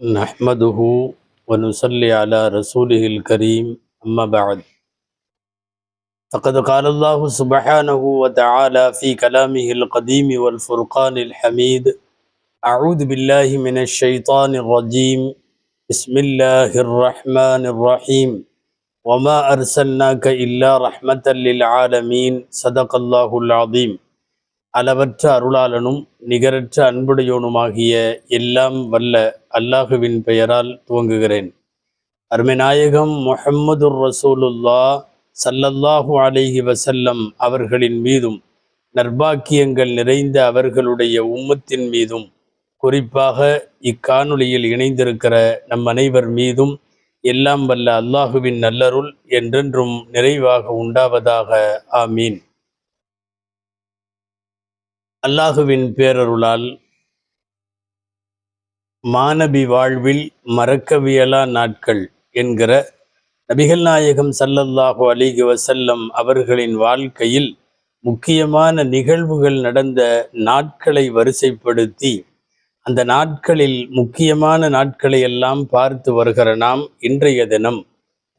نحمده ونصلي على رسوله الكريم أما بعد فقد قال الله سبحانه وتعالى في كلامه القديم والفرقان الحميد أعوذ بالله من الشيطان الرجيم بسم الله الرحمن الرحيم وما أرسلناك إلا رحمة للعالمين صدق الله العظيم அளவற்ற அருளாளனும் நிகரற்ற அன்புடையோனுமாகிய எல்லாம் வல்ல அல்லாஹுவின் பெயரால் துவங்குகிறேன். அருமைநாயகம் முஹம்மதுர் ரசூலுல்லா ஸல்லல்லாஹு அலைஹி வஸல்லம் அவர்களின் மீதும் நற்பாக்கியங்கள் நிறைந்த அவர்களுடைய உம்மத்தின் மீதும் குறிப்பாக இக்காணொளியில் இணைந்திருக்கிற நம் அனைவர் மீதும் எல்லாம் வல்ல அல்லாஹுவின் நல்லருள் என்றென்றும் நிறைவாக உண்டாவதாக. ஆமீன். அல்லாஹுவின் பேரருளால் மானபி வாழ்வில் மறக்கவியலா நாட்கள் என்கிற நபிகள் நாயகம் ஸல்லல்லாஹு அலைஹி வஸல்லம் அவர்களின் வாழ்க்கையில் முக்கியமான நிகழ்வுகள் நடந்த நாட்களை வரிசைப்படுத்தி அந்த நாட்களில் முக்கியமான நாட்களை எல்லாம் பார்த்து வருகிற நாம் இன்றைய தினம்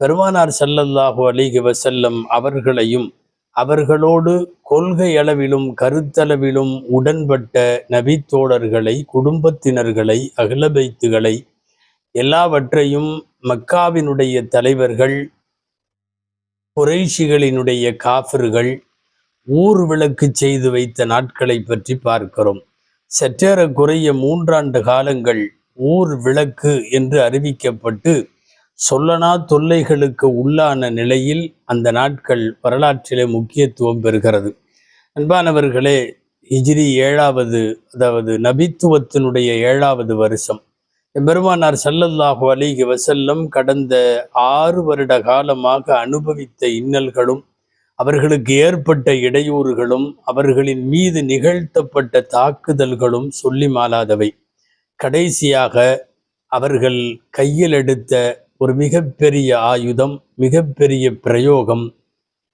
பெருமானார் ஸல்லல்லாஹு அலைஹி வஸல்லம் அவர்களையும் அவர்களோடு கொள்கை அளவிலும் கருத்தளவிலும் உடன்பட்ட நபித்தோழர்களை, குடும்பத்தினர்களை, அஹ்லபைத்துகளை எல்லாவற்றையும் மக்காவினுடைய தலைவர்கள், குறைஷிகளினுடைய காஃபிர்கள் ஊர் விளக்கு செய்து வைத்த நாட்களை பற்றி பார்க்கிறோம். சற்றேறக்குறைய 3 ஆண்டு காலங்கள் ஊர் விளக்கு என்று அறிவிக்கப்பட்டு சொல்லனா தொல்லைகளுக்கு உள்ளான நிலையில் அந்த நாட்கள் வரலாற்றிலே முக்கியத்துவம் பெறுகிறது. அன்பானவர்களே, ஹிஜ்ரி 7வது, அதாவது நபித்துவத்தினுடைய 7வது வருஷம் பெருமானார் ஸல்லல்லாஹு அலைஹி வஸல்லம் கடந்த 6 வருட காலமாக அனுபவித்த இன்னல்களும் அவர்களுக்கு ஏற்பட்ட இடையூறுகளும் அவர்களின் மீது நிகழ்த்தப்பட்ட தாக்குதல்களும் சொல்லி மாளாதவை. கடைசியாக அவர்கள் கையில் எடுத்த ஒரு மிகப்பெரிய ஆயுதம், மிகப்பெரிய பிரயோகம்,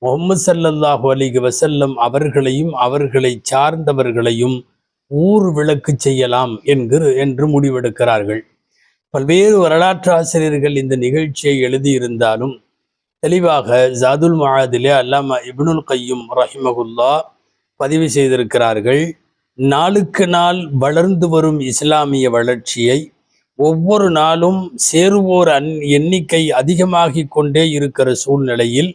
முஹம்மது ஸல்லல்லாஹு அலைஹி வஸல்லம் அவர்களையும் அவர்களை சார்ந்தவர்களையும் ஊர் விளக்கு செய்யலாம் என்று முடிவெடுக்கிறார்கள். பல்வேறு வரலாற்று ஆசிரியர்கள் இந்த நிகழ்ச்சியை எழுதியிருந்தாலும் தெளிவாக ஜாதுல் மஆதிலே அல்லாமா இப்னுல் கையும் ரஹிமஹுல்லா பதிவு செய்திருக்கிறார்கள். நாளுக்கு நாள் வளர்ந்து வரும் இஸ்லாமிய வளர்ச்சியை, ஒவ்வொரு நாளும் சேருவோர் எண்ணிக்கை அதிகமாகிக் கொண்டே இருக்கிற சூழ்நிலையில்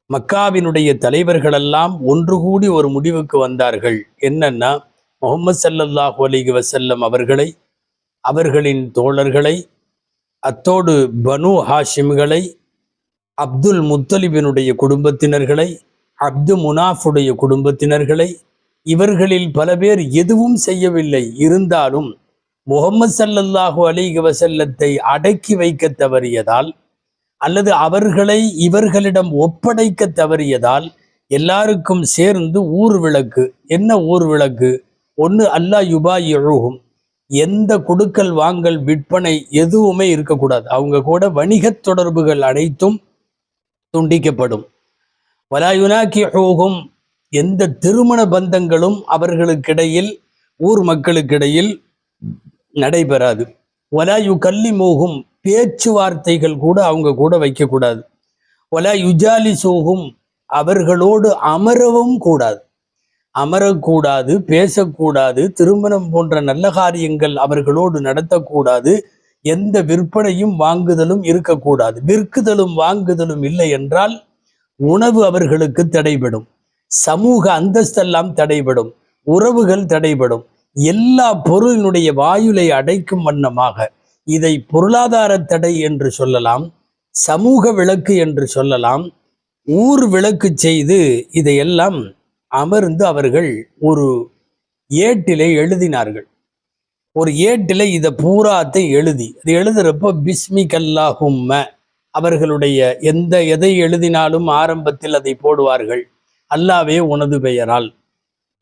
மக்காவினுடைய தலைவர்களெல்லாம் ஒன்று கூடி ஒரு முடிவுக்கு வந்தார்கள். என்னன்னா, முஹம்மது ஸல்லல்லாஹு அலைஹி வஸல்லம் அவர்களை, அவர்களின் தோழர்களை, அத்தோடு பனு ஹாஷிம்களை, அப்துல் முத்தலிபினுடைய குடும்பத்தினர்களை, அப்து முனாஃபுடைய குடும்பத்தினர்களை, இவர்களில் பல பேர் எதுவும் செய்யவில்லை, இருந்தாலும் முஹம்மது ஸல்லல்லாஹு அலைஹி வஸல்லத்தை அடக்கி வைக்க தவறியதால் அல்லது அவர்களை இவர்களிடம் ஒப்படைக்க தவறியதால் எல்லாருக்கும் சேர்ந்து ஊர் விளக்கு. என்ன ஊர் விளக்கு? ஒன்று, அல்லா யுபாயிஉஹும், எந்த கொடுக்கல் வாங்கல் விற்பனை எதுவுமே இருக்கக்கூடாது, அவங்க கூட வணிகத் தொடர்புகள் அனைத்தும் துண்டிக்கப்படும். வலா யுனாகிஹுஹும், எந்த திருமண பந்தங்களும் அவர்களுக்கிடையில், ஊர் மக்களுக்கிடையில் நடைபெறாது. வலா யுகல்லிமுஹும், பேச்சுவார்த்தைகள் கூட அவங்க கூட வைக்கக்கூடாது. வலா யுஜாலிசுஹும், அவர்களோடு அமரவும் கூடாது, அமரக்கூடாது, பேசக்கூடாது, திருமணம் போன்ற நல்ல காரியங்கள் அவர்களோடு நடத்தக்கூடாது, எந்த விற்பனையும் வாங்குதலும் இருக்கக்கூடாது. விற்குதலும் வாங்குதலும் இல்லை என்றால் உணவு அவர்களுக்கு தடைபடும், சமூக அந்தஸ்தெல்லாம் தடைபடும், உறவுகள் தடைபடும். எல்லா பொருளினுடைய வாயுலை அடைக்கும் வண்ணமாக இதை பொருளாதார தடை என்று சொல்லலாம், சமூக விளக்கு என்று சொல்லலாம், ஊர் விளக்கு செய்து இதையெல்லாம் அமர்ந்து அவர்கள் ஒரு ஏட்டிலே எழுதினார்கள். ஒரு ஏட்டிலே இதை பூராத்தை எழுதி, அது எழுதுறப்போ பிஸ்மிகல்லாஹும்ம, அவர்களுடைய எதை எழுதினாலும் ஆரம்பத்தில் அதை போடுவார்கள், அல்லாவே உனது பெயரால்.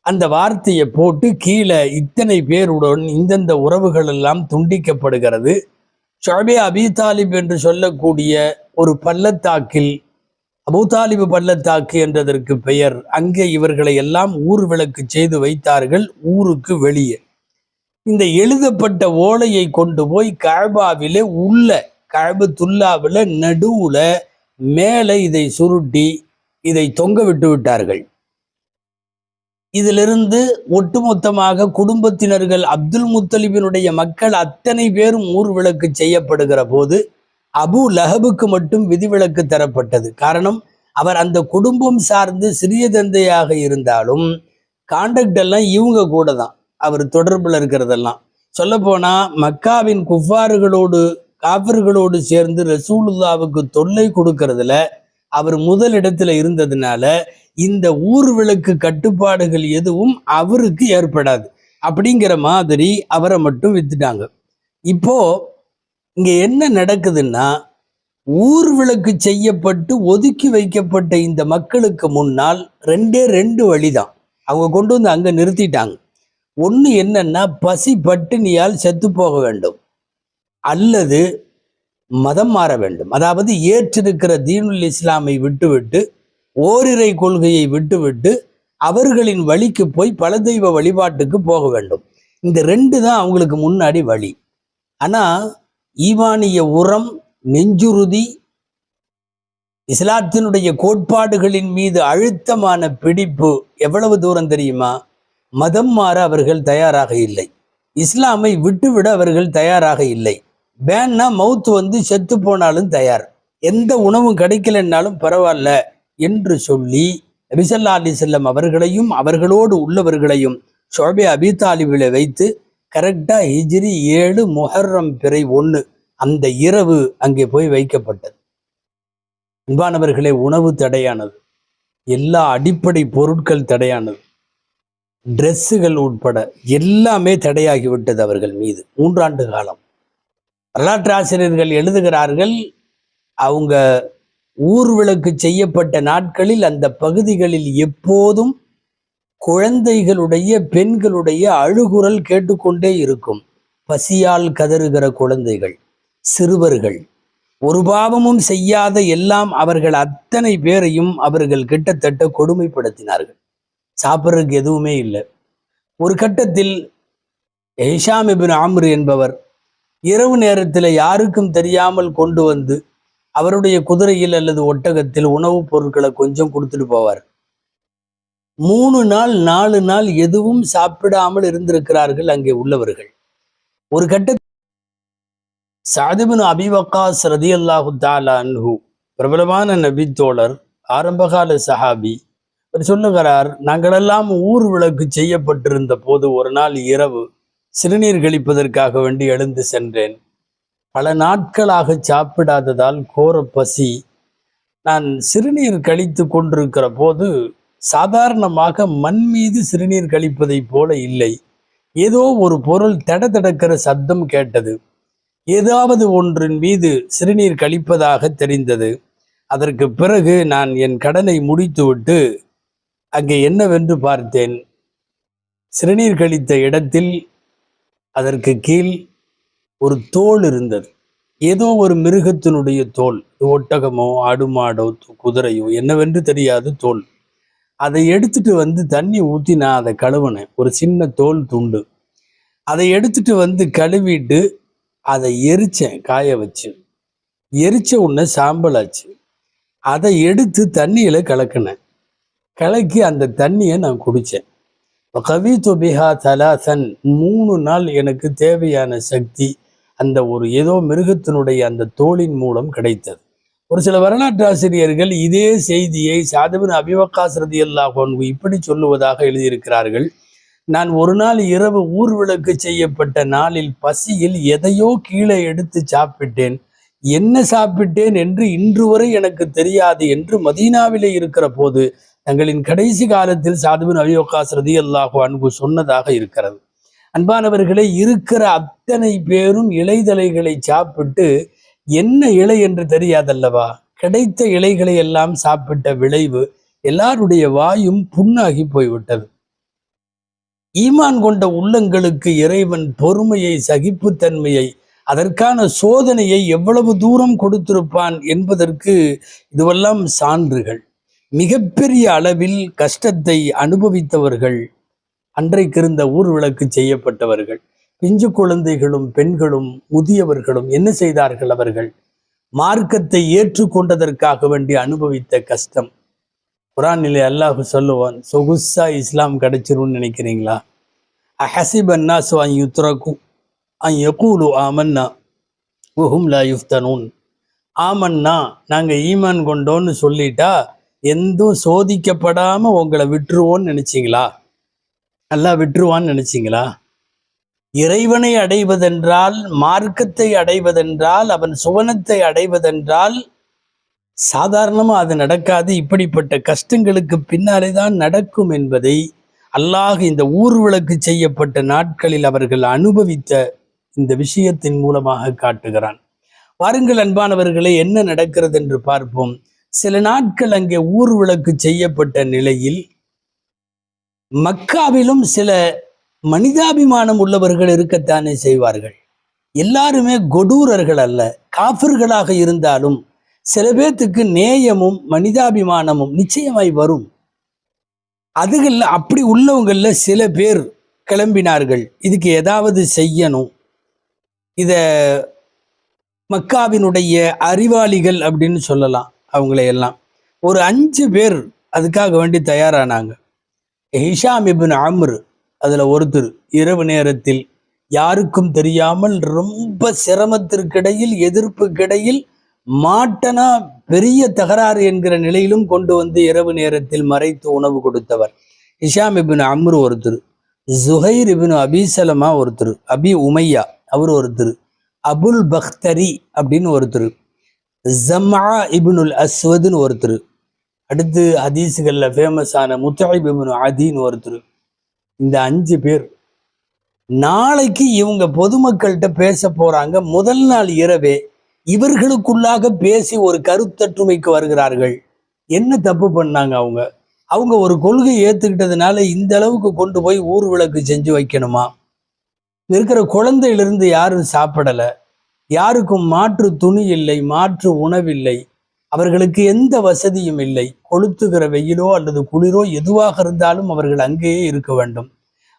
அந்த வார்த்தையை போட்டு கீழே இத்தனை பேருடன் இந்தந்த உறவுகள் எல்லாம் துண்டிக்கப்படுகிறது. ஷுஅபே அபி தாலிப் என்று சொல்லக்கூடிய ஒரு பள்ளத்தாக்கில், அபூதாலிபு பள்ளத்தாக்கு என்றதற்கு பெயர், அங்கே இவர்களை எல்லாம் ஊர் விளக்கு செய்து வைத்தார்கள், ஊருக்கு வெளியே. இந்த எழுதப்பட்ட ஓலையை கொண்டு போய் கஅபாவிலே உள்ள கஅபத்துல்லாவில் நடுவுல மேலே இதை சுருட்டி இதை தொங்க விட்டு விட்டார்கள். இதிலிருந்து ஒட்டுமொத்தமாக குடும்பத்தினர்கள் அப்துல் முத்தலிபினுடைய மக்கள் அத்தனை பேரும் ஊர் விளக்கு செய்யப்படுகிற போது அபு லஹபுக்கு மட்டும் விதிவிலக்கு தரப்பட்டது. காரணம், அவர் அந்த குடும்பம் சார்ந்து சிறிய தந்தையாக இருந்தாலும் கான்டாக்ட் எல்லாம் இவங்க கூட தான், அவர் தொடர்புல இருக்கிறதெல்லாம். சொல்ல போனா மக்காவின் குஃபாறுகளோடு காஃபிர்களோடு சேர்ந்து ரசூலுல்லாவுக்கு தொல்லை கொடுக்கறதுல அவர் முதலிடத்துல இருந்ததுனால இந்த ஊர் விளக்கு கட்டுப்பாடுகள் எதுவும் அவருக்கு ஏற்படாது அப்படிங்கிற மாதிரி அவரை மட்டும் வித்துட்டாங்க. இப்போ இங்க என்ன நடக்குதுன்னா, ஊர் விளக்கு செய்யப்பட்டு ஒதுக்கி வைக்கப்பட்ட இந்த மக்களுக்கு முன்னால் ரெண்டு வழிதான் அவங்க கொண்டு வந்து அங்க நிறுத்திட்டாங்க. ஒண்ணு என்னன்னா, பசி பட்டினியால் செத்து போக வேண்டும் அல்லது மதம் மாற வேண்டும். அதாவது ஏற்றிருக்கிற தீனுல் இஸ்லாமை விட்டுவிட்டு ஓரிரை கொள்கையை விட்டுவிட்டு அவர்களின் வழிக்கு போய் பல தெய்வ வழிபாட்டுக்கு போக வேண்டும். இந்த ரெண்டு தான் அவங்களுக்கு முன்னாடி வழி. ஆனா ஈமானிய உரம், நெஞ்சுறுதி, இஸ்லாத்தினுடைய கோட்பாடுகளின் மீது அழுத்தமான பிடிப்பு எவ்வளவு தூரம் தெரியுமா? மதம் மாற அவர்கள் தயாராக இல்லை, இஸ்லாமை விட்டுவிட அவர்கள் தயாராக இல்லை. வேணா மவுத்து வந்து செத்து போனாலும் தயார், எந்த உணவும் கிடைக்கலன்னாலும் பரவாயில்ல என்று சொல்லி நபி ஸல்லல்லாஹு அலைஹி வஸல்லம் அவர்களையும் அவர்களோடு உள்ளவர்களையும் ஷுஅபே அபி தாலிபில வைத்து கரெக்டா ஹிஜ்ரி 7 முஹர்ரம் பிறை 1 அந்த இரவு அங்கே போய் வைக்கப்பட்டது. அன்பானவர்களே, உணவு தடையானது, எல்லா அடிப்படை பொருட்கள் தடையானது, ட்ரெஸ்ஸுகள் உட்பட எல்லாமே தடையாகிவிட்டது அவர்கள் மீது 3 ஆண்டு காலம். வரலாற்று ஆசிரியர்கள் எழுதுகிறார்கள், அவங்க ஊர் விளக்கு செய்யப்பட்ட நாட்களில் அந்த பகுதிகளில் எப்போதும் குழந்தைகளுடைய பெண்களுடைய அழுகுரல் கேட்டுக்கொண்டே இருக்கும். பசியால் கதறுகிற குழந்தைகள், சிறுவர்கள், ஒரு பாவமும் செய்யாத எல்லாம் அவர்கள் அத்தனை பேரையும் அவர்கள் கிட்டத்தட்ட கொடுமைப்படுத்தினார்கள். சாப்பிட்றதுக்கு எதுவுமே இல்லை. ஒரு கட்டத்தில் ஹிஷாம் இப்னு அம்ர் என்பவர் இரவு நேரத்தில் யாருக்கும் தெரியாமல் கொண்டு வந்து அவருடைய குதிரையில் அல்லது ஒட்டகத்தில் உணவுப் பொருட்களை கொஞ்சம் கொடுத்துட்டு போவார். 3 நாள் 4 நாள் எதுவும் சாப்பிடாமல் இருந்திருக்கிறார்கள் அங்கே உள்ளவர்கள். ஒரு கட்டத்தில் சஅத் இப்னு அபீ வக்காஸ் ரலியல்லாஹு தஆலா அன்ஹு, பிரபலமான நபி தோழர், ஆரம்பகால சஹாபி, அவர் சொல்லுகிறார், நாங்களெல்லாம் ஊர் விளக்கு செய்யப்பட்டிருந்த போது ஒரு நாள் இரவு சிறுநீர் கழிப்பதற்காக வேண்டி எழுந்து சென்றேன். பல நாட்களாக சாப்பிடாததால் கோர பசி. நான் சிறுநீர் கழித்து கொண்டிருக்கிற போது சாதாரணமாக மண் மீது சிறுநீர் கழிப்பதை போல இல்லை, ஏதோ ஒரு பொருள் தடதடக்கிற சத்தம் கேட்டது. ஏதாவது ஒன்றின் மீது சிறுநீர் கழிப்பதாக தெரிந்தது. அதற்கு பிறகு நான் என் கடனை முடித்துவிட்டு அங்கே என்னவென்று பார்த்தேன். சிறுநீர் கழித்த இடத்தில் அதற்கு கீழ் ஒரு தோல் இருந்தது. ஏதோ ஒரு மிருகத்தினுடைய தோல், ஒட்டகமோ ஆடு மாடோ குதிரையோ என்னவென்று தெரியாது தோல். அதை எடுத்துட்டு வந்து தண்ணி ஊற்றி நான் அதை கழுவினேன். ஒரு சின்ன தோல் துண்டு. அதை எடுத்துட்டு வந்து கழுவிட்டு அதை எரிச்சேன், காய வச்சு. எரிச்ச உடனே சாம்பல் ஆச்சு. அதை எடுத்து தண்ணியில கலக்கினேன். கலக்கி அந்த தண்ணியை நான் குடித்தேன். கவித்து பிஹா தலாசன், 3 நாள் எனக்கு தேவையான சக்தி அந்த ஒரு ஏதோ மிருகத்தினுடைய அந்த தோலின் மூலம் கிடைத்தது. ஒரு சில வரலாற்று ஆசிரியர்கள் இதே செய்தியை சஅத் இப்னு அபீ வக்காஸ் ரலியல்லாஹு அன்ஹு இப்படி சொல்லுவதாக எழுதியிருக்கிறார்கள். நான் ஒரு நாள் இரவு ஊர் விளக்கு செய்யப்பட்ட நாளில் பசியில் எதையோ கீழே எடுத்து சாப்பிட்டேன். என்ன சாப்பிட்டேன் என்று இன்று வரை எனக்கு தெரியாது என்று மதீனாவிலே இருக்கிற போது தங்களின் கடைசி காலத்தில் சஅத் இப்னு அபீ வக்காஸ் ரலியல்லாஹு அன்ஹு சொன்னதாக இருக்கிறது. அன்பானவர்களே, இருக்கிற அத்தனை பேரும் இலைதலைகளை சாப்பிட்டு என்ன இலை என்று தெரியாதல்லவா, கிடைத்த இலைகளை எல்லாம் சாப்பிட்ட விளைவு எல்லாருடைய வாயும் புண்ணாகி போய்விட்டது. ஈமான் கொண்ட உள்ளங்களுக்கு இறைவன் பொறுமையை, சகிப்புத்தன்மையை, அதற்கான சோதனையை எவ்வளவு தூரம் கொடுத்திருப்பான் என்பதற்கு இதுவெல்லாம் சான்றுகள். மிகப்பெரிய அளவில் கஷ்டத்தை அனுபவித்தவர்கள் அன்றைக்கு இருந்த ஊர் விளக்கு செய்யப்பட்டவர்கள். பிஞ்சு குழந்தைகளும் பெண்களும் முதியவர்களும் என்ன செய்தார்கள்? அவர்கள் மார்க்கத்தை ஏற்றுக்கொண்டதற்காக வேண்டி அனுபவித்த கஷ்டம். குர்ஆனிலே அல்லாஹ் சொல்லுவான், சொகுசா இஸ்லாம் கிடைச்சிரும்னு நினைக்கிறீங்களா? அஹஸிபன் நாஸு அன் யுத்ரகு அன் யகூலு ஆமன்னா வஹும் லா யுஃப்தனூன். ஆமன்னா, நாங்க ஈமான் கொண்டோன்னு சொல்லிட்டா எந்தும் சோதிக்கப்படாம உங்களை விட்டுருவோன்னு நினைச்சிங்களா? அல்லாஹ் விட்டுருவான்னு நினைச்சிங்களா? இறைவனை அடைவதென்றால், மார்க்கத்தை அடைவதென்றால், அவன் சுவனத்தை அடைவதென்றால் சாதாரணமா அது நடக்காது. இப்படிப்பட்ட கஷ்டங்களுக்கு பின்னாலே தான் நடக்கும் என்பதை அல்லாஹ் இந்த ஊர்விளக்கு செய்யப்பட்ட நாட்களில் அவர்கள் அனுபவித்த இந்த விஷயத்தின் மூலமாக காட்டுகிறான். வாருங்கள் அன்பானவர்களே, என்ன நடக்கிறது என்று பார்ப்போம். சில நாட்கள் அங்கே ஊர்விளக்கு செய்யப்பட்ட நிலையில் மக்காவிலும் சில மனிதாபிமானம் உள்ளவர்கள் இருக்கத்தானே செய்வார்கள். எல்லாருமே கொடூரர்கள் அல்ல, காஃபிர்களாக இருந்தாலும் சில பேர்த்துக்கு நேயமும் மனிதாபிமானமும் நிச்சயமாய் வரும். அதுகள் அப்படி உள்ளவங்கள சில பேர் கிளம்பினார்கள், இதுக்கு ஏதாவது செய்யணும். இத மக்காவினுடைய அறிவாளிகள் அப்படின்னு சொல்லலாம். அவங்களையெல்லாம் ஒரு 5 பேர் அதுக்காக வேண்டி தயாரானாங்க. ஹிஷாம் இப்னு அம்ர் அதுல ஒருத்தர். இரவு நேரத்தில் யாருக்கும் தெரியாமல் ரொம்ப சிரமத்திற்கிடையில், எதிர்ப்புக்கிடையில், மாட்டனா பெரிய தகராறு என்கிற நிலையிலும் கொண்டு வந்து இரவு நேரத்தில் மறைத்து உணவு கொடுத்தவர் ஹிஷாம் இப்னு அம்ர் ஒருத்தர். ஜுஹைர் இப்னு அபி சலமா ஒருத்தர். அபி உமையா அவர் ஒருத்தர். அபுல் பக்தரி அப்படின்னு ஒருத்தர். ஜம்ஆ இப்னுல் அஸ்வதுன்னு ஒருத்தர். அடுத்து ஹதீஸுகள்ல ஃபேமஸான முத்தஇப் இப்னு அதீன் ஒருத்தர். இந்த 5 பேர் நாளைக்கு இவங்க பொதுமக்கள்கிட்ட பேச போறாங்க. முதல் நாள் இரவே இவர்களுக்குள்ளாக பேசி ஒரு கருத்தற்றுமைக்கு வருகிறார்கள். என்ன தப்பு பண்ணாங்க? அவங்க ஒரு கொள்கை ஏத்துக்கிட்டதுனால இந்த அளவுக்கு கொண்டு போய் ஊர் விளக்கு செஞ்சு வைக்கணுமா? இருக்கிற குழந்தையிலிருந்து யாரும் சாப்பிடல, யாருக்கும் மாற்று துணி இல்லை, மாற்று உணவில்லை, அவர்களுக்கு எந்த வசதியும் இல்லை. கொளுத்துகிற வெயிலோ அல்லது குளிரோ எதுவாக இருந்தாலும் அவர்கள் அங்கேயே இருக்க வேண்டும்.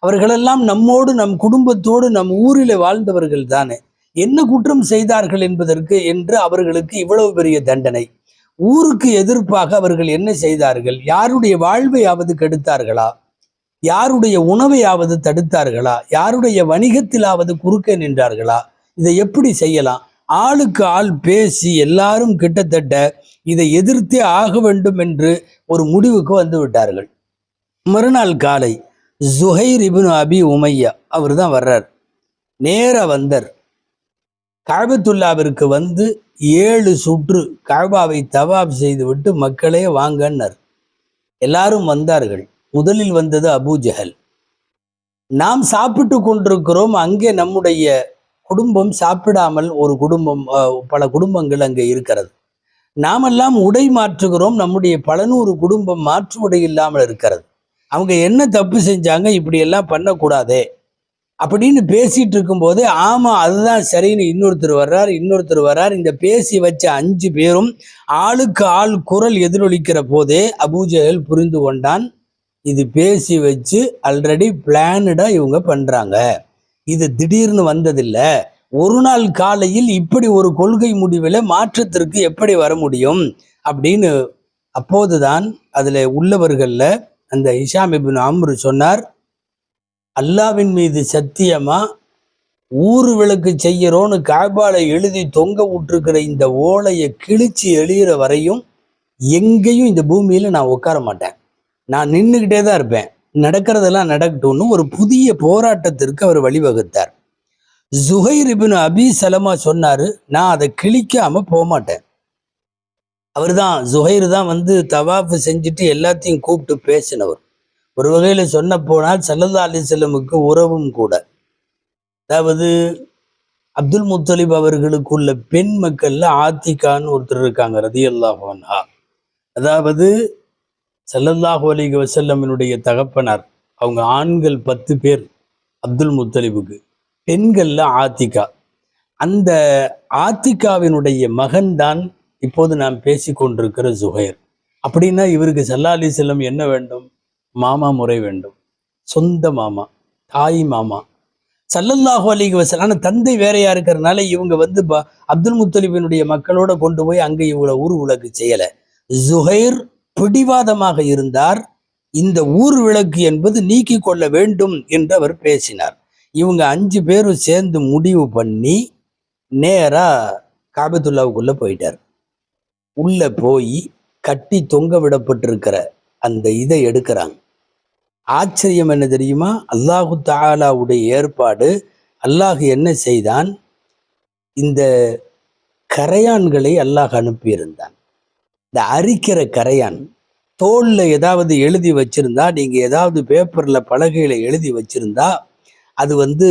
அவர்களெல்லாம் நம்மோடு, நம் குடும்பத்தோடு, நம் ஊரில் வாழ்ந்தவர்கள் தானே. என்ன குற்றம் செய்தார்கள் என்பதற்கு என்று அவர்களுக்கு இவ்வளவு பெரிய தண்டனை. ஊருக்கு எதிர்ப்பாக அவர்கள் என்ன செய்தார்கள்? யாருடைய வாழ்வையாவது கெடுத்தார்களா? யாருடைய உணவையாவது தடுத்தார்களா? யாருடைய வணிகத்திலாவது குறுக்க நின்றார்களா? இதை எப்படி செய்யலாம்? ஆளுக்கு ஆள் பேசி எல்லாரும் கிட்டத்தட்ட இதை எதிர்த்தே ஆக வேண்டும் என்று ஒரு முடிவுக்கு வந்து விட்டார்கள். மறுநாள் காலை ஜுஹைர் இப்னு அபி உமையா அவர் தான் வர்றார். நேரா வந்தார். கஅபத்துல்லாவிற்கு வந்து 7 சுற்று கஅபாவை தவாப் செய்து விட்டு மக்களே வாங்கன்னார். எல்லாரும் வந்தார்கள். முதலில் வந்தது அபூ ஜஹல். நாம் சாப்பிட்டு கொண்டிருக்கிறோம், அங்கே நம்முடைய குடும்பம் சாப்பிடாமல் ஒரு குடும்பம், பல குடும்பங்கள் அங்கே இருக்கிறது. நாமெல்லாம் உடை மாற்றுகிறோம், நம்முடைய பல நூறு குடும்பம் மாற்று உடை இல்லாமல் இருக்கிறது. அவங்க என்ன தப்பு செஞ்சாங்க? இப்படி எல்லாம் பண்ணக்கூடாதே அப்படின்னு பேசிட்டு இருக்கும் போதே, ஆமா அதுதான் சரின்னு இன்னொருத்தர் வர்றார். இந்த பேசி வச்ச 5 பேரும் ஆளுக்கு ஆள் குரல் எதிரொலிக்கிற போதே அபூ ஜஹல் புரிந்து கொண்டான், இது பேசி வச்சு ஆல்ரெடி பிளானடா இவங்க பண்றாங்க. இது திடீர்னு வந்ததில்லை. ஒரு நாள் காலையில் இப்படி ஒரு கொள்கை முடிவில் மாற்றத்திற்கு எப்படி வர முடியும் அப்படின்னு. அப்போதுதான் அதுல உள்ளவர்கள்ல அந்த ஹிஷாம் இப்னு அம்ர் சொன்னார், அல்லாவின் மீது சத்தியமா, ஊர் விளக்கு செய்யறோன்னு கஅபால எழுதி தொங்க விட்டுருக்கிற இந்த ஓலையை கிழிச்சு எழிகிற வரையும் எங்கேயும் இந்த பூமியில நான் உட்கார மாட்டேன், நான் நின்றுக்கிட்டே தான் இருப்பேன், நடக்கிறதெல்லாம் நடக்கட்டும்னு ஒரு புதிய போராட்டத்திற்கு அவர் வழிவகுத்தார். ஜுஹைர் இப்னு அபி சலமா சொன்னாரு, நான் அதை கிழிக்காம போக மாட்டேன். ஜுஹைர் தான் வந்து தவாஃப் செஞ்சுட்டு எல்லாத்தையும் கூப்பிட்டு பேசினவர். ஒரு வகையில சொன்ன போனால் ஸல்லல்லாஹு அலைஹி வஸல்லமுக்கு உறவும் கூட. அதாவது அப்துல் முத்தலிப் அவர்களுக்குள்ள பெண் மக்கள்ல ஆத்திகான்னு ஒருத்தர் இருக்காங்க ரதியல்லாஹு அன்ஹா. அதாவது ஸல்லல்லாஹு அலைஹி வஸல்லமினுடைய தகப்பனார். அவங்க ஆண்கள் 10 பேர் அப்துல் முத்தலிபுக்கு, பெண்கள்ல ஆத்திகா. அந்த ஆத்திகாவினுடைய மகன்தான் இப்போது நாம் பேசி கொண்டிருக்கிற ஜுஹைர். அப்படின்னா இவருக்கு ஸல்லல்லாஹு அலைஹி வஸல்லம் என்ன வேண்டும்? மாமா முறை வேண்டும். சொந்த மாமா, தாய் மாமா. ஸல்லல்லாஹு அலைஹி வஸல்லம். ஆனா தந்தை வேறையா இருக்கிறதுனால இவங்க வந்து அப்துல் முத்தலிபினுடைய மக்களோட கொண்டு போய் அங்க இவங்கள ஊர் விளக்கு செய்யல. ஜுஹைர் பிடிவாதமாக இருந்தார். இந்த ஊர் விளக்கு என்பது நீக்கி கொள்ள வேண்டும் என்று அவர் பேசினார். இவங்க 5 பேரும் சேர்ந்து முடிவு பண்ணி நேரா காபத்துல்லாவுக்குள்ள போயிட்டார். உள்ள போய் கட்டி தொங்க விடப்பட்டிருக்கிற அந்த இதை எடுக்கிறாங்க. ஆச்சரியம் என்ன தெரியுமா? அல்லாஹு தஆலாவுடைய ஏற்பாடு. அல்லாஹ் என்ன செய்தான்? இந்த கரையான்களை அல்லாஹ் அனுப்பியிருந்தான். இந்த அரிக்கிற கரையான் தோல்ல ஏதாவது எழுதி வச்சிருந்தா, நீங்க ஏதாவது பேப்பர்ல பலகையில எழுதி வச்சிருந்தா அது வந்து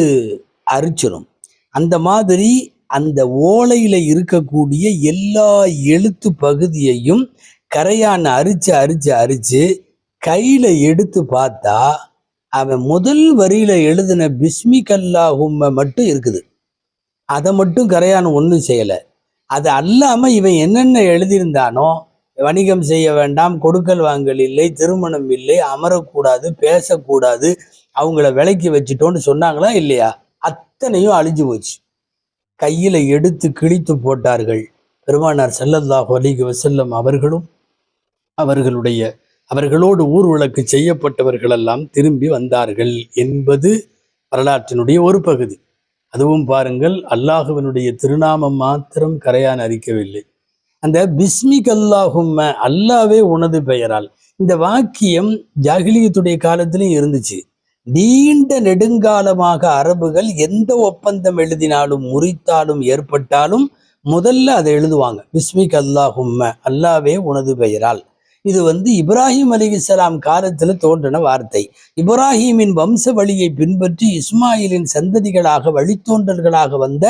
அரிச்சிடும். அந்த மாதிரி அந்த ஓலையில இருக்கக்கூடிய எல்லா எழுத்து பகுதியையும் கரையான் அரிச்சு அரிச்சு அரிச்சு கையில எடுத்து பார்த்தா அவன் முதல் வரியில எழுதின பிஸ்மிகல்லாஹும்ம மட்டும் இருக்குது. அதை மட்டும் கரையான் ஒன்றும் செய்யல. அது அல்லாம இவன் என்னென்ன எழுதியிருந்தானோ, வணிகம் செய்ய வேண்டாம், கொடுக்கல் வாங்கல் இல்லை, திருமணம் இல்லை, அமரக்கூடாது, பேசக்கூடாது, அவங்கள விலைக்கு வச்சுட்டோன்னு சொன்னாங்களா இல்லையா, அத்தனையும் அழிஞ்சு போச்சு. கையில எடுத்து கிழித்து போட்டார்கள். பெருமானார் ஸல்லல்லாஹு அலைஹி வஸல்லம் அவர்களும் அவர்களோடு ஊர் விளக்கு செய்யப்பட்டவர்கள் எல்லாம் திரும்பி வந்தார்கள் என்பது வரலாற்றினுடைய ஒரு பகுதி. அதுவும் பாருங்கள், அல்லாஹுவினுடைய திருநாமம் மாத்திரம் கரையான் அரிக்கவில்லை. அந்த பிஸ்மிக் அல்லாஹும்ம, அல்லாவே உனது பெயரால். இந்த வாக்கியம் ஜாகிலியத்துடைய காலத்திலும் இருந்துச்சு. நீண்ட நெடுங்காலமாக அரபுகள் எந்த ஒப்பந்தம் எழுதினாலும், முறித்தாலும், ஏற்பட்டாலும் முதல்ல அதை எழுதுவாங்க, பிஸ்மிக் அல்லாஹும்ம, அல்லாவே உனது பெயரால். இது வந்து இப்ராஹிம் அலைஹிஸ்ஸலாம் காலத்துல தோன்றின வார்த்தை. இப்ராஹிமின் வம்ச வழியை பின்பற்றி இஸ்மாயிலின் சந்ததிகளாக வழித்தோன்றல்களாக வந்த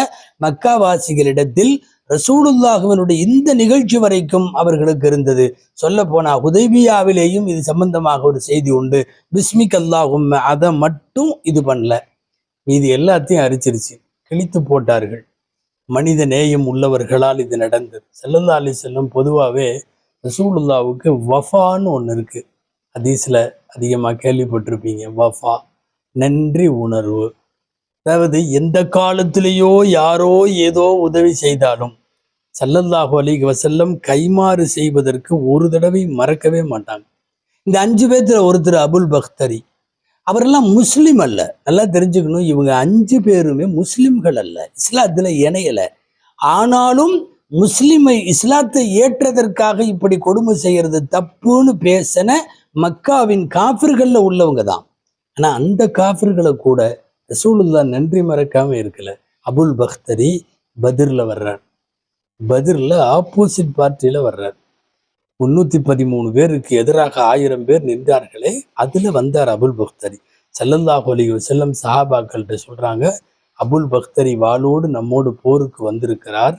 மக்காவாசிகளிடத்தில் ரசூலுல்லாஹுவினுடைய இந்த நிகழ்ச்சி வரைக்கும் அவர்களுக்கு இருந்தது. சொல்ல போனா ஹுதைபியாவிலேயும் இது சம்பந்தமாக ஒரு செய்தி உண்டு. பிஸ்மிக் அல்லாஹும்ம, அதை மட்டும் இது பண்ணல, இது எல்லாத்தையும் அரிச்சிருச்சு, கிழித்து போட்டார்கள். மனித நேயம் உள்ளவர்களால் இது நடந்தது. ஸல்லல்லாஹு அலைஹி வஸல்லம் பொதுவாகவே ரசூலுல்லாவுக்கு வஃபான்னு ஒன்று இருக்கு. ஹதீஸ்ல அதிகமாக கேள்விப்பட்டிருப்பீங்க. வஃபா, நன்றி உணர்வு. அதாவது எந்த காலத்திலேயோ யாரோ ஏதோ உதவி செய்தாலும் ஸல்லல்லாஹு அலைஹி வஸல்லம் கைமாறு செய்வதற்கு ஒரு தடவை மறக்கவே மாட்டாங்க. இந்த 5 பேர்த்துல ஒருத்தர் அபுல் பக்தரி. அவரெல்லாம் முஸ்லிம் அல்ல. நல்லா தெரிஞ்சுக்கணும், இவங்க 5 பேருமே முஸ்லிம்கள் அல்ல, இஸ்லாத்துல இணையல. ஆனாலும் இஸ்லாத்தை ஏற்றதற்காக இப்படி கொடுமை செய்யறது தப்புன்னு பேசின மக்காவின் காஃபிர்கள்ல உள்ளவங்க தான். ஆனா அந்த காஃபிர்களை கூட ரசூலுல்லாஹ் நன்றி மறக்காம இருக்கல. அபுல் பக்தரி பத்ர்ல வர்றார். பத்ர்ல ஆப்போசிட் பார்ட்டியில வர்றார். 313 பேருக்கு எதிராக 1000 பேர் நின்றார்களே, அதுல வந்தார் அபுல் பக்தரி. ஸல்லல்லாஹு அலைஹி வஸல்லம் சஹாபாக்கள்கிட்ட சொல்றாங்க, அபுல் பக்தரி வாளோடு நம்மோடு போருக்கு வந்திருக்கிறார்,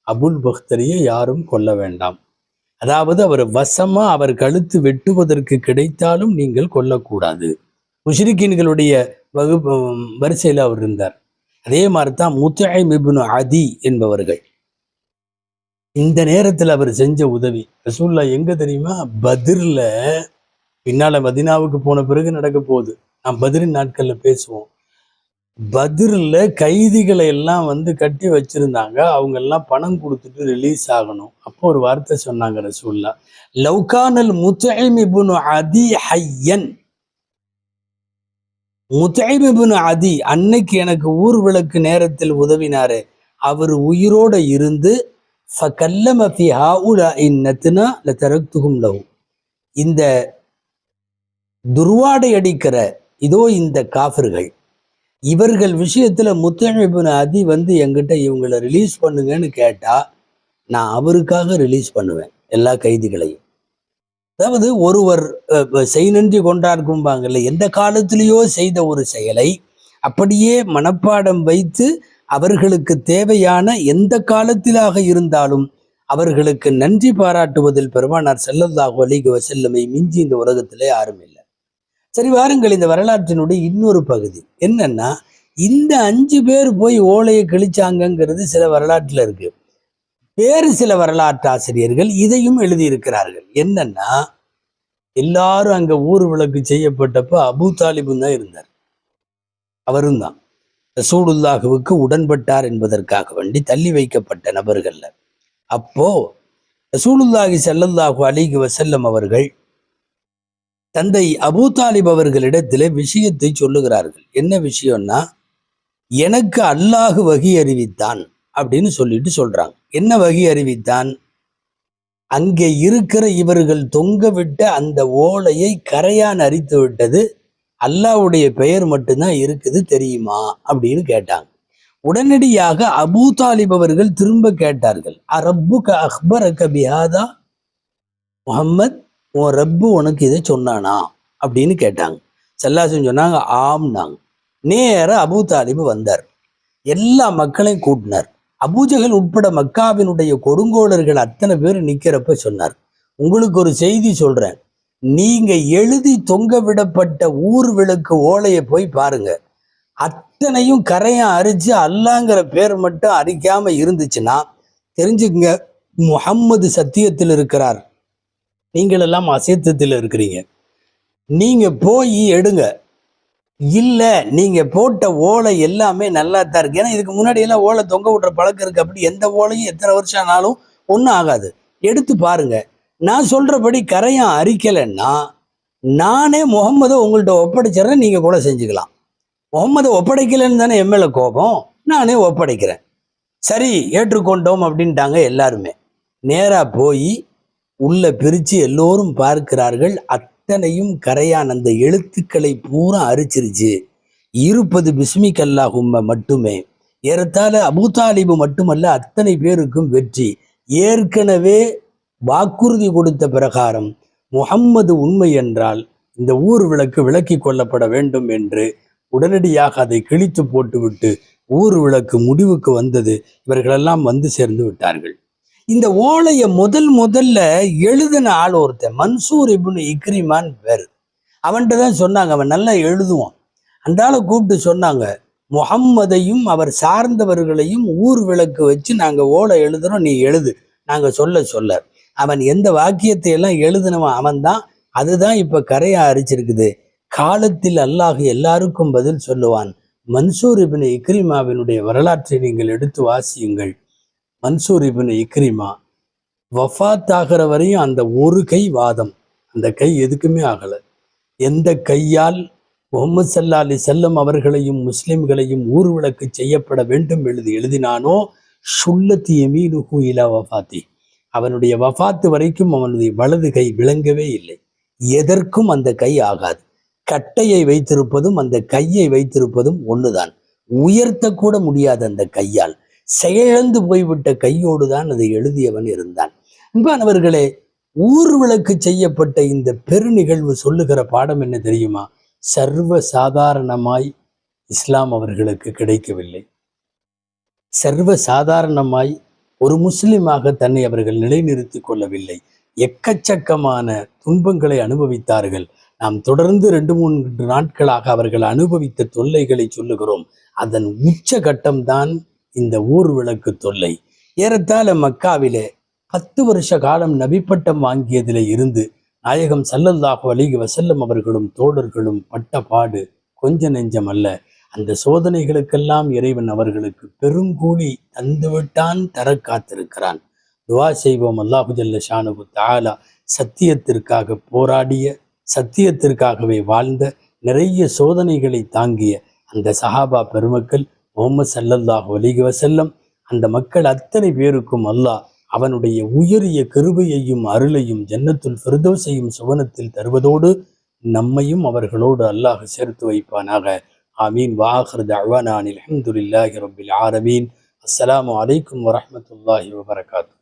அபுல் பக்தரியை யாரும் கொல்ல வேண்டாம். அதாவது அவர் வசமா அவர் கழுத்து வெட்டுவதற்கு கிடைத்தாலும் நீங்கள் கொல்லக்கூடாது. முஷ்ரிக்கீன்களுடைய வரிசையில் அவர் இருந்தார். அதே மாதிரி தான் முத்ஐம் இப்னு அதி என்பவர்கள். இந்த நேரத்தில் அவர் செஞ்ச உதவி ரசூலுல்லாஹ் எங்க தெரியுமா? பத்ர்ல. பின்னால மதீனாவுக்கு போன பிறகு நடக்க போகுது, நாம் பத்ரின் நாட்கள்ல பேசுவோம். பத்ர்ல கைதிகளை எல்லாம் வந்து கட்டி வச்சிருந்தாங்க. அவங்க எல்லாம் பணம் கொடுத்துட்டு ரிலீஸ் ஆகணும். அப்போ ஒரு வார்த்தை சொன்னாங்க ரசூலுல்லாஹ், லவ்கானல் முத்ஐம் இப்னு அதி ஹய்யன். முத்ஐம் இப்னு அதி அன்னைக்கு எனக்கு ஊர் விளக்கு நேரத்தில் உதவினாரு, அவர் உயிரோட இருந்து ஃபகல்லம ஃபி ஹாஉலாஇ நத்னா லதரக்துஹும் லஹு. இந்த துர்வாடை அடிக்கிற இதோ இந்த காஃபிர்கள், இவர்கள் விஷயத்துல முத்ஐம் இப்னு அதி வந்து என்கிட்ட இவங்களை ரிலீஸ் பண்ணுங்கன்னு கேட்டா நான் அவருக்காக ரிலீஸ் பண்ணுவேன் எல்லா கைதிகளையும். அதாவது ஒருவர் செய் நன்றி கொண்டாடும்பாங்கல்ல, எந்த காலத்திலேயோ செய்த ஒரு செயலை அப்படியே மனப்பாடம் வைத்து அவர்களுக்கு தேவையான எந்த காலத்திலாக இருந்தாலும் அவர்களுக்கு நன்றி பாராட்டுவதில் பெருமானார் ஸல்லல்லாஹு அலைஹி வஸல்லமை மிஞ்சி இந்த உலகத்திலே யாரும் இல்லை. சரி, வாருங்கள், இந்த வரலாற்றினுடைய இன்னொரு பகுதி என்னன்னா, இந்த 5 பேர் போய் ஓலையை கிழிச்சாங்கிறது சில வரலாற்றுல இருக்கு. வேறு சில வரலாற்று ஆசிரியர்கள் இதையும் எழுதியிருக்கிறார்கள். என்னன்னா, எல்லாரும் அங்க ஊர் விளக்கு செய்யப்பட்டப்ப அபூ தாலிபும் தான் இருந்தார். அவரும் தான். ரசூலுல்லாஹுவுக்கு உடன்பட்டார் என்பதற்காக வேண்டி தள்ளி வைக்கப்பட்ட நபர்கள்ல. அப்போ ரசூலுல்லாஹி ஸல்லல்லாஹு அலைஹி வஸல்லம் அவர்கள் தந்தை அபூ தாலிப் அவர்களிடத்திலே விஷயத்தை சொல்லுகிறார்கள். என்ன விஷயம்னா, எனக்கு அல்லாஹ் வஹி அறிவித்தான் அப்படின்னு சொல்றாங்க. என்ன வஹி அறிவித்தான்? அங்கே இருக்கிற இவர்கள் தொங்க விட்ட அந்த ஓலையை கரையான் அரித்து விட்டது, அல்லாஹ்வுடைய பெயர் மட்டும்தான் இருக்குது தெரியுமா அப்படின்னு கேட்டாங்க. உடனடியாக அபூ தாலிப் அவர்கள் திரும்ப கேட்டார்கள், அரப்புக அக்பரக பிஹாதா, முஹம்மத் உன் ரப்பு உனக்கு இதை சொன்னானா அப்படின்னு கேட்டாங்க. ஸல்லல்லாஹு சொன்னாங்க ஆம்னாங்க. நேர அபூ தாலிப் வந்தார், எல்லா மக்களையும் கூட்டினார். அபூஜஹல் உட்பட மக்காவினுடைய கொடுங்கோளர்கள் அத்தனை பேர் நிக்கிறப்ப சொன்னார், உங்களுக்கு ஒரு செய்தி சொல்றேன், நீங்க எழுதி தொங்க விடப்பட்ட ஊர் விளக்கு ஓலையை போய் பாருங்க, அத்தனையும் கரையான் அரிச்சு அல்லாங்கிற பேர் மட்டும் அரிக்காம இருந்துச்சுன்னா தெரிஞ்சுக்குங்க முஹம்மது சத்தியத்தில் இருக்கிறார், நீங்கள் எல்லாம் அசத்தியத்தில் இருக்கிறீங்க, நீங்க போய் எடுங்க. இல்ல நீங்க போட்ட ஓலை எல்லாமே நல்லா தான் இருக்கு. ஏன்னா இதுக்கு முன்னாடி எல்லாம் ஓலை தொங்க விடுற பழக்கம் இருக்கு. அப்படி எந்த ஓலையும் எத்தனை வருஷம் ஆனாலும் ஒன்றும் ஆகாது, எடுத்து பாருங்க. நான் சொல்றபடி கரையான் அரிக்கலைன்னா நானே முகம்மதை உங்கள்கிட்ட ஒப்படைச்சிடறேன், நீங்க கூட செஞ்சுக்கலாம். முகம்மதை ஒப்படைக்கலைன்னு தானே எம்எல்ஏ கோபம், நானே ஒப்படைக்கிறேன். சரி ஏற்றுக்கொண்டோம் அப்படின்ட்டாங்க எல்லாருமே. நேரா போய் உள்ள பிரிச்சு எல்லோரும் பார்க்கிறார்கள், அத்தனையும் கரையான் அந்த எழுத்துக்களை பூரா அரிச்சிருச்சு. இருப்பது பிஸ்மிக் அல்லாஹும்ம மட்டுமே. ஏறத்தாழ அபூ தாலிபு மட்டுமல்ல, அத்தனை பேருக்கும் வெற்றி. ஏற்கனவே வாக்குறுதி கொடுத்த பிரகாரம் முஹம்மது உண்மை என்றால் இந்த ஊர் விளக்கு விளக்கி கொள்ளப்பட வேண்டும் என்று உடனடியாக அதை கிழித்து போட்டுவிட்டு ஊர் விளக்கு முடிவுக்கு வந்தது. இவர்களெல்லாம் வந்து சேர்ந்து விட்டார்கள். இந்த ஓலையை முதல்ல எழுதின ஆள் ஒருத்தன், மன்சூர் இப்னு இக்ரிமான் பேர். அவன்கிட்ட தான் சொன்னாங்க, அவன் நல்லா எழுதுவான். அந்த ஆளை கூப்பிட்டு சொன்னாங்க, முஹம்மதையும் அவர் சார்ந்தவர்களையும் ஊர் விளக்கு வச்சு நாங்கள் ஓலை எழுதுறோம், நீ எழுது, நாங்கள் சொல்ல. அவன் எந்த வாக்கியத்தை எல்லாம் எழுதினவன் அவன் தான். அதுதான் இப்ப கரையா அரிச்சிருக்குது. காலத்தில் அல்லாஹ் எல்லாருக்கும் பதில் சொல்லுவான். மன்சூர் இப்னு இக்ரிமாவினுடைய வரலாற்றை நீங்கள் எடுத்து வாசியுங்கள். மன்சூர் இப்னு இக்ரிமா வஃபாத் ஆகிற வரையும் அந்த ஒரு கை வாதம், அந்த கை எதுக்குமே ஆகலை. எந்த கையால் முஹம்மது ஸல்லல்லாஹு அலைஹி வஸல்லம் அவர்களையும் முஸ்லிம்களையும் ஊர் விளக்கு செய்யப்பட வேண்டும் எழுதினானோ, ஷுல்லத்தி யமீனுஹு இலா வஃபாத்தி, அவனுடைய வஃபாத்து வரைக்கும் அவனுடைய வலது கை விளங்கவே இல்லை. எதற்கும் அந்த கை ஆகாது. கட்டையை வைத்திருப்பதும் அந்த கையை வைத்திருப்பதும் ஒண்ணுதான். உயர்த்த கூட முடியாது அந்த கையால். செயலந்து போய்விட்ட கையோடு தான் அதை எழுதியவன் இருந்தான். அன்பானவர்களே, ஊர் விளக்கு செய்யப்பட்ட இந்த பெருநிகழ்வு சொல்லுகிற பாடம் என்ன தெரியுமா? சர்வ சாதாரணமாய் இஸ்லாம் அவர்களுக்கு கிடைக்கவில்லை. சர்வ சாதாரணமாய் ஒரு முஸ்லிமாக தன்னை அவர்கள் நிலைநிறுத்தி கொள்ளவில்லை. எக்கச்சக்கமான துன்பங்களை அனுபவித்தார்கள். நாம் தொடர்ந்து 2-3 நாட்களாக அவர்கள் அனுபவித்த தொல்லைகளை சொல்லுகிறோம். அதன் உச்சகட்டம்தான் இந்த ஊர் விளக்கு தொல்லை. ஏறத்தாழ மக்காவிலே 10 வருஷ காலம் நபிப்பட்டம் வாங்கியதிலே இருந்து நாயகம் ஸல்லல்லாஹு அலைஹி வஸல்லம் அவர்களும் தோழர்களும் பட்ட பாடு கொஞ்ச நெஞ்சம் அல்ல. அந்த சோதனைகளுக்கெல்லாம் இறைவன் அவர்களுக்கு பெருங்கூலி தந்துவிட்டான், தர காத்திருக்கிறான். துவா செய்வோம். அல்லாஹு ஜல்ல ஷானுஹு தஆலா சத்தியத்திற்காக போராடிய, சத்தியத்திற்காகவே வாழ்ந்த, நிறைய சோதனைகளை தாங்கிய அந்த சஹாபா பெருமக்கள், முஹம்மது ஸல்லல்லாஹு அலைஹி வஸல்லம், அந்த மக்கள் அத்தனை பேருக்கும் அல்லாஹ் அவனுடைய உயரிய கிருபையையும் அருளையும் ஜன்னத்துல் ஃபிர்தௌஸையும் சுவனத்தில் தருவதோடு நம்மையும் அவர்களோடு அல்லாஹ் சேர்த்து வைப்பானாக. ஆமீன். வாஹிர் தஅவானா அல்ஹம்துலில்லாஹி ரப்பில் ஆலமீன். அஸ்ஸலாமு அலைக்கும் வரஹ்மத்துல்லாஹி வபரகாத்துஹு.